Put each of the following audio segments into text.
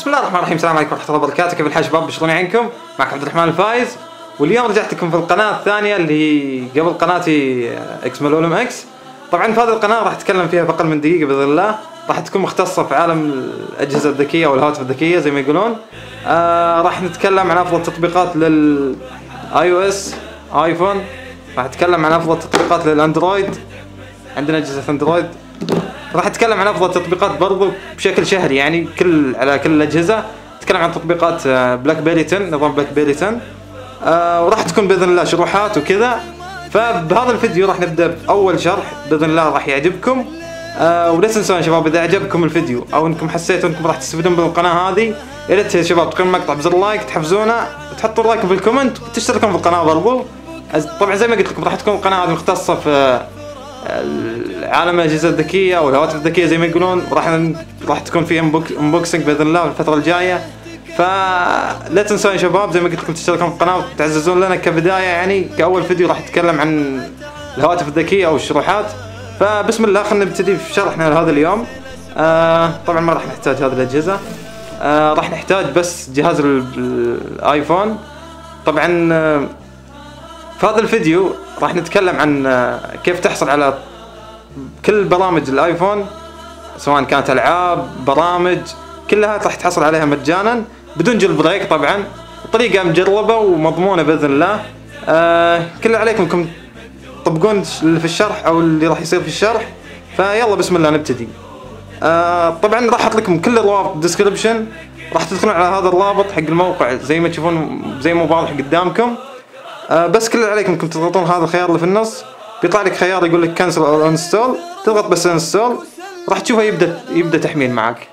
بسم الله الرحمن الرحيم. السلام عليكم ورحمة الله وبركاته. كيف الحال شباب؟ بشروني عنكم؟ معكم عبد الرحمن الفايز، واليوم رجعت لكم في القناة الثانية اللي هي قبل قناتي اكس ملولم اكس. طبعا في هذه القناة راح اتكلم فيها بأقل من دقيقة بإذن الله، راح تكون مختصة في عالم الأجهزة الذكية أو الهواتف الذكية زي ما يقولون. راح نتكلم عن أفضل تطبيقات للآي أو إس آيفون، راح نتكلم عن أفضل تطبيقات للأندرويد، عندنا أجهزة أندرويد. راح اتكلم عن افضل تطبيقات برضو بشكل شهري، يعني على كل الاجهزه. اتكلم عن تطبيقات بلاك بيري 10، نظام بلاك بيري 10. وراح تكون باذن الله شروحات وكذا. فبهذا الفيديو راح نبدا باول شرح باذن الله راح يعجبكم. ولا تنسون يا شباب اذا عجبكم الفيديو او انكم حسيتوا انكم راح تستفيدون من القناه هذه، يا ريت يا شباب تقيموا المقطع بزر لايك، تحفزونا، تحطوا لايك في الكومنت وتشتركون في القناه برضو. طبعا زي ما قلت لكم راح تكون القناه هذه مختصه في عالم الاجهزه الذكيه او الهواتف الذكيه زي ما يقولون. راح تكون في انبوكسنج باذن الله الفتره الجايه. فلا تنسوا يا شباب زي ما قلت لكم تشتركون في القناه وتعززون لنا كبدايه، يعني كاول فيديو راح نتكلم عن الهواتف الذكيه او الشروحات. فبسم الله خلينا نبتدي في شرحنا لهذا اليوم. طبعا ما راح نحتاج هذه الاجهزه، راح نحتاج بس جهاز الايفون. طبعا في هذا الفيديو راح نتكلم عن كيف تحصل على كل برامج الايفون، سواء كانت العاب برامج كلها راح تحصل عليها مجانا بدون جيل بريك. طبعا طريقه مجربه ومضمونه باذن الله. كل اللي عليكم انكم تطبقون اللي في الشرح او اللي راح يصير في الشرح. فيلا بسم الله نبتدي. طبعا راح احط لكم كل الروابط بالديسكربشن، راح تدخلون على هذا الرابط حق الموقع زي ما تشوفون زي ما واضح قدامكم. بس كل اللي عليكم انكم تضغطون هذا الخيار اللي في النص، بيطلع لك خيار يقول لك كنسل او انستول، تضغط بس انستول راح تشوفه يبدا تحميل معك.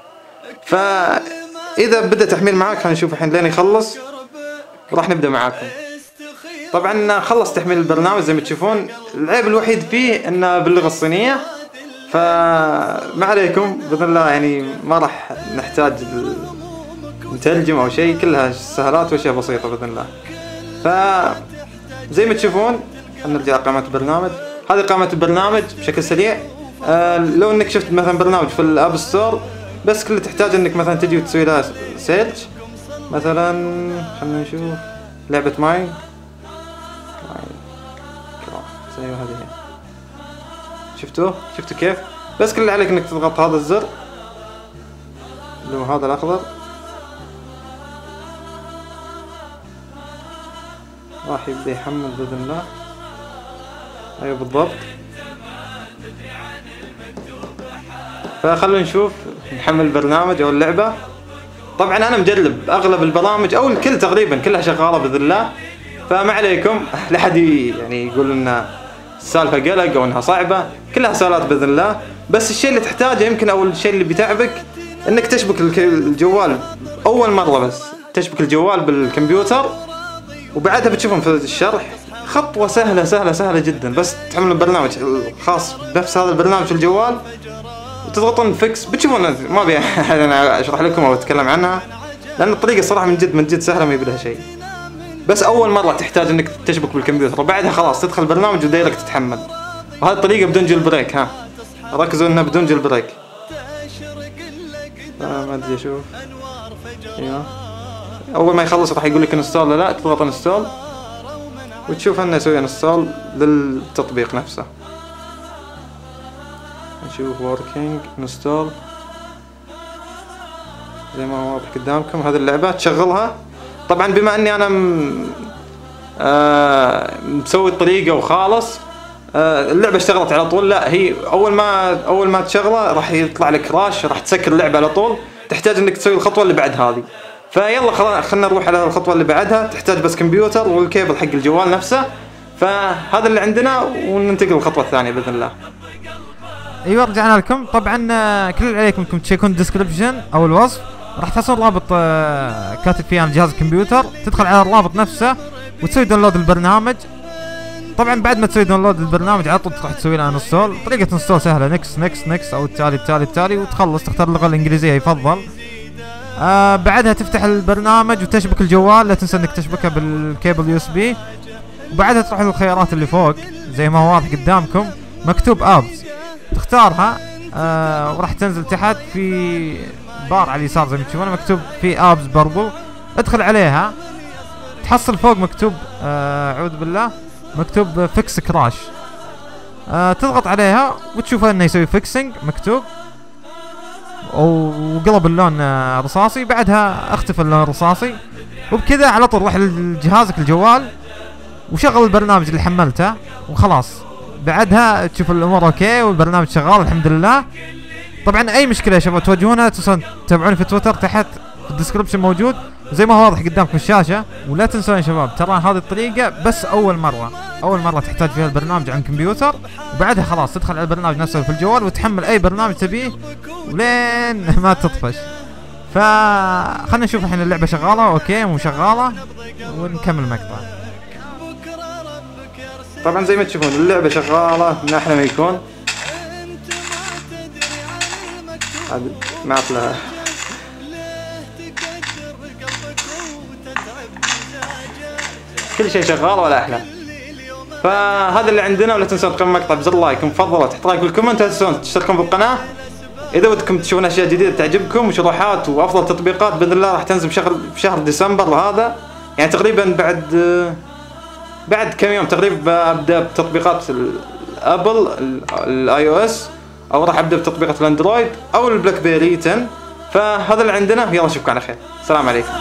فاذا بدا تحميل معك خلينا نشوف الحين لين يخلص راح نبدا معاكم. طبعا خلص تحميل البرنامج زي ما تشوفون، العيب الوحيد فيه انه باللغه الصينيه، فما عليكم باذن الله، يعني ما راح نحتاج نترجم او شيء، كلها سهلات واشياء بسيطه باذن الله. زي ما تشوفون نرجع قائمة البرنامج. هذه قائمة البرنامج بشكل سريع. لو انك شفت مثلا برنامج في الاب ستور، بس كل اللي تحتاج انك مثلا تجي وتسوي لها سيرش. مثلا خلينا نشوف لعبة ماين ايوه هذه هي. شفتوا كيف؟ بس كل اللي عليك انك تضغط هذا الزر اللي هو هذا الاخضر، راح يبدأ يحمل بإذن الله. أيوة بالضبط. فخلونا نشوف نحمل البرنامج أو اللعبة. طبعا أنا مجرب أغلب البرامج أو الكل تقريبا كلها شغالة بإذن الله، فما عليكم لا حد يعني يقول إن السالفة قلق أو إنها صعبة، كلها سهلات بإذن الله. بس الشيء اللي تحتاجه يمكن أو الشيء اللي بيتعبك إنك تشبك الجوال أول مرة، بس تشبك الجوال بالكمبيوتر، وبعدها بتشوفون في الشرح خطوة سهلة جدا. بس تحملون البرنامج الخاص بنفس هذا البرنامج في الجوال وتضغطون فيكس، بتشوفون ما ابي انا اشرح لكم او اتكلم عنها، لان الطريقة صراحة من جد سهلة ما يبي لها شيء. بس اول مرة تحتاج انك تشبك بالكمبيوتر، وبعدها خلاص تدخل البرنامج ودايركت تتحمل. وهذه الطريقة بدون جيل بريك، ها ركزوا انها بدون جيل بريك. ما ادري اشوف. ايوه اول ما يخلص راح يقول لك انستول ولا لا، تضغط انستول وتشوف انه يسوي انستول للتطبيق نفسه. نشوف وركينج انستول زي ما هو واضح قدامكم. هذه اللعبة تشغلها. طبعا بما اني انا مسوي الطريقة وخالص، اللعبة اشتغلت على طول. لا هي اول ما تشغله راح يطلع لك راش، راح تسكر اللعبة على طول، تحتاج انك تسوي الخطوة اللي بعد هذه. فيلا خلنا نروح على الخطوة اللي بعدها. تحتاج بس كمبيوتر والكيبل حق الجوال نفسه. فهذا اللي عندنا وننتقل للخطوة الثانية بإذن الله. ايوه رجعنا لكم. طبعا كل اللي عليكم انكم تشيكون الديسكربشن او الوصف، راح تحصل رابط كاتب فيه عن جهاز الكمبيوتر، تدخل على الرابط نفسه وتسوي داونلود البرنامج. طبعا بعد ما تسوي داونلود البرنامج على طول تروح تسوي له انستول. طريقة انستول سهلة، نكس او التالي وتخلص. تختار اللغة الانجليزية يفضل. بعدها تفتح البرنامج وتشبك الجوال، لا تنسى انك تشبكه بالكيبل يو اس بي. وبعدها تروح للخيارات اللي فوق زي ما هو واضح قدامكم مكتوب ابس، تختارها. وراح تنزل تحت في بار على اليسار زي ما تشوفون مكتوب في ابز برضو، ادخل عليها تحصل فوق مكتوب اعوذ بالله مكتوب فيكس كراش. تضغط عليها وتشوف انه يسوي فيكسنج مكتوب وقلب اللون رصاصي، بعدها اختفى اللون الرصاصي، وبكذا على طول روح لجهازك الجوال وشغل البرنامج اللي حملته وخلاص. بعدها تشوف الامور اوكي والبرنامج شغال الحمد لله. طبعا اي مشكله يا شباب تواجهونها تنسون تتابعوني في تويتر تحت في الديسكربشن موجود زي ما هو واضح قدامكم في الشاشه. ولا تنسون يا شباب ترى هذه الطريقه بس اول مره تحتاج فيها البرنامج عن كمبيوتر، وبعدها خلاص تدخل على البرنامج نفسه في الجوال وتحمل اي برنامج تبيه ولين ما تطفش. فخلنا نشوف الحين اللعبه شغاله اوكي مو شغاله ونكمل المقطع. طبعا زي ما تشوفون اللعبه شغاله من احلى ما يكون. ما اطلع كل شيء شغال ولا احلى. فهذا اللي عندنا، ولا تنسون تقيموا المقطع بزر لايك مفضل وتحط رايك بالكومنت، لا تنسون تشتركون بالقناه اذا ودكم تشوفون اشياء جديده تعجبكم وشروحات وافضل تطبيقات باذن الله راح تنزل في شهر ديسمبر هذا، يعني تقريبا بعد كم يوم تقريبا ابدا بتطبيقات الابل الاي او اس، او راح ابدا بتطبيقات الاندرويد او البلاك بيري 10. فهذا اللي عندنا، يلا نشوفكم على خير، السلام عليكم.